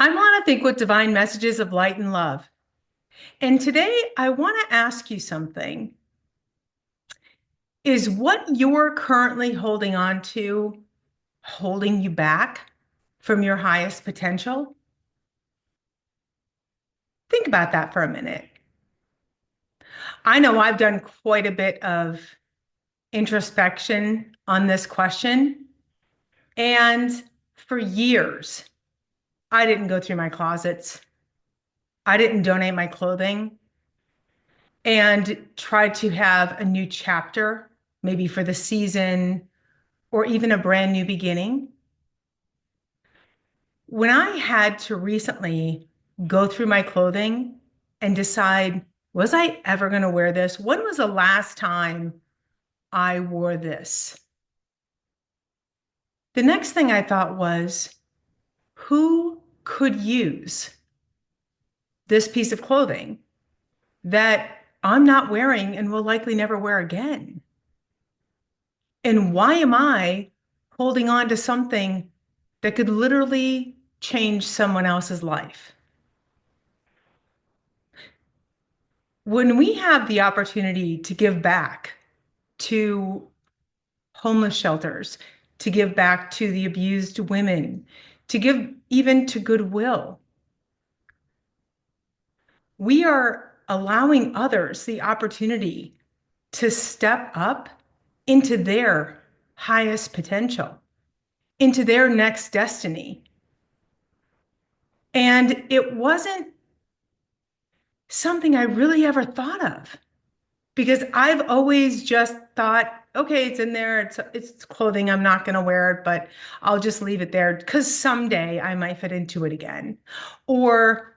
I'm on to think with divine messages of light and love. And today I want to ask you something. Is what you're currently holding on to holding you back from your highest potential? Think about that for a minute. I know I've done quite a bit of introspection on this question. And for years, I didn't go through my closets. I didn't donate my clothing and tried to have a new chapter, maybe for the season or even a brand new beginning. When I had to recently go through my clothing and decide, was I ever going to wear this? When was the last time I wore this? The next thing I thought was, who could use this piece of clothing that I'm not wearing and will likely never wear again? And why am I holding on to something that could literally change someone else's life? When we have the opportunity to give back to homeless shelters, to give back to the abused women, to give even to Goodwill, we are allowing others the opportunity to step up into their highest potential, into their next destiny. And it wasn't something I really ever thought of because I've always just thought, okay, it's in there, it's clothing, I'm not going to wear it, but I'll just leave it there because someday I might fit into it again. Or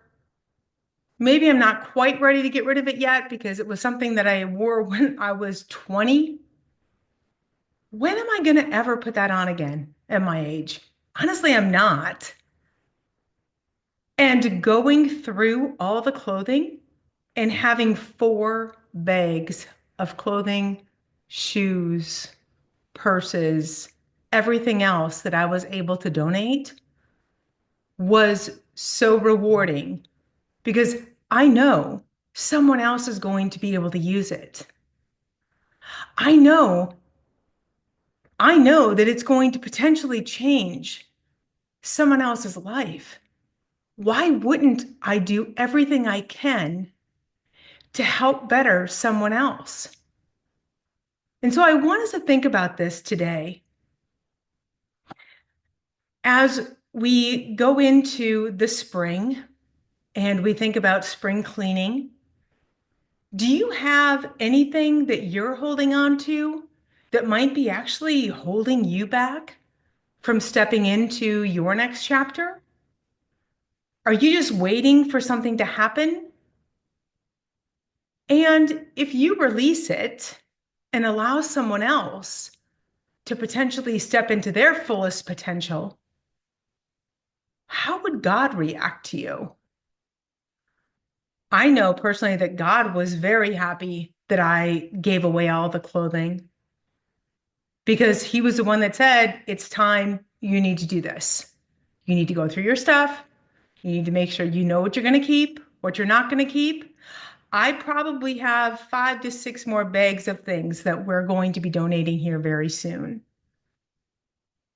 maybe I'm not quite ready to get rid of it yet because it was something that I wore when I was 20. When am I going to ever put that on again at my age? Honestly, I'm not. And going through all the clothing and having 4 bags of clothing, shoes, purses, everything else that I was able to donate was so rewarding because I know someone else is going to be able to use it. I know, I know that it's going to potentially change someone else's life. Why wouldn't I do everything I can to help better someone else? And so I want us to think about this today. As we go into the spring and we think about spring cleaning, do you have anything that you're holding on to that might be actually holding you back from stepping into your next chapter? Are you just waiting for something to happen? And if you release it and allow someone else to potentially step into their fullest potential, how would God react to you? I know personally that God was very happy that I gave away all the clothing because he was the one that said, it's time, you need to do this. You need to go through your stuff. You need to make sure you know what you're going to keep, what you're not going to keep. I probably have 5 to 6 more bags of things that we're going to be donating here very soon.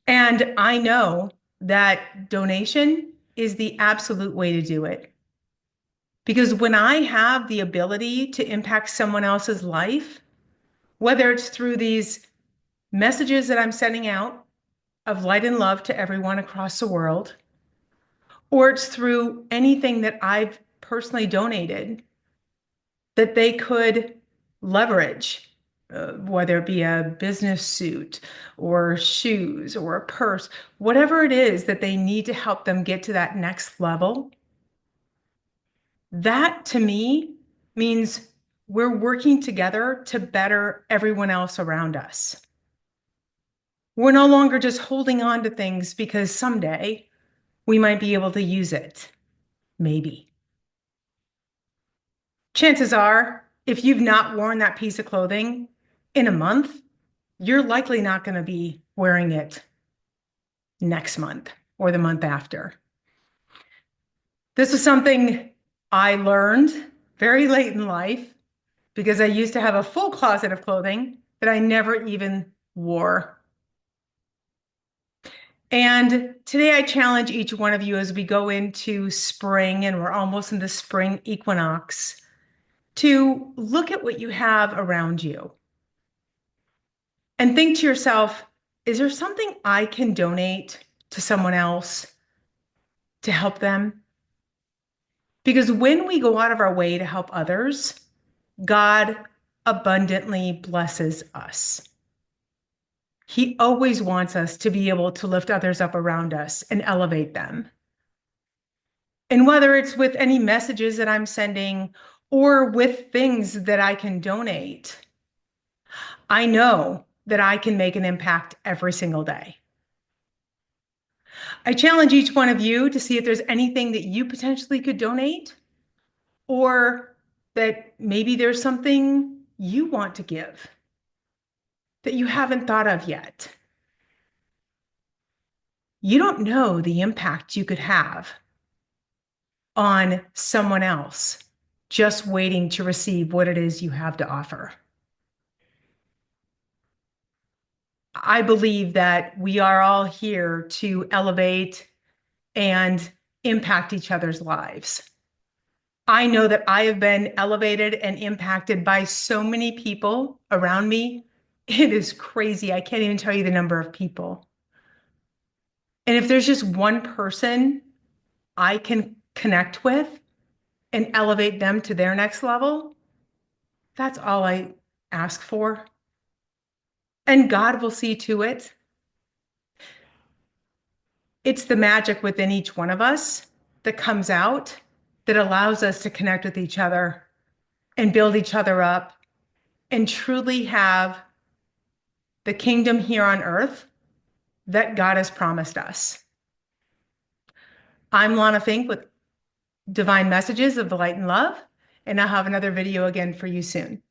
And I know that donation is the absolute way to do it. Because when I have the ability to impact someone else's life, whether it's through these messages that I'm sending out of light and love to everyone across the world, or it's through anything that I've personally donated that they could leverage, whether it be a business suit or shoes or a purse, whatever it is that they need to help them get to that next level. That to me means we're working together to better everyone else around us. We're no longer just holding on to things because someday we might be able to use it. Maybe. Chances are, if you've not worn that piece of clothing in a month, you're likely not going to be wearing it next month or the month after. This was something I learned very late in life because I used to have a full closet of clothing that I never even wore. And today I challenge each one of you as we go into spring and we're almost in the spring equinox to look at what you have around you and think to yourself, is there something I can donate to someone else to help them? Because when we go out of our way to help others, God abundantly blesses us. He always wants us to be able to lift others up around us and elevate them. And whether it's with any messages that I'm sending or with things that I can donate, I know that I can make an impact every single day. I challenge each one of you to see if there's anything that you potentially could donate, or that maybe there's something you want to give that you haven't thought of yet. You don't know the impact you could have on someone else just waiting to receive what it is you have to offer. I believe that we are all here to elevate and impact each other's lives. I know that I have been elevated and impacted by so many people around me. It is crazy. I can't even tell you the number of people. And if there's just one person I can connect with and elevate them to their next level, that's all I ask for. And God will see to it. It's the magic within each one of us that comes out that allows us to connect with each other and build each other up and truly have the kingdom here on earth that God has promised us. I'm Lana Fink with Divine Messages of the Light and Love, and I'll have another video again for you soon.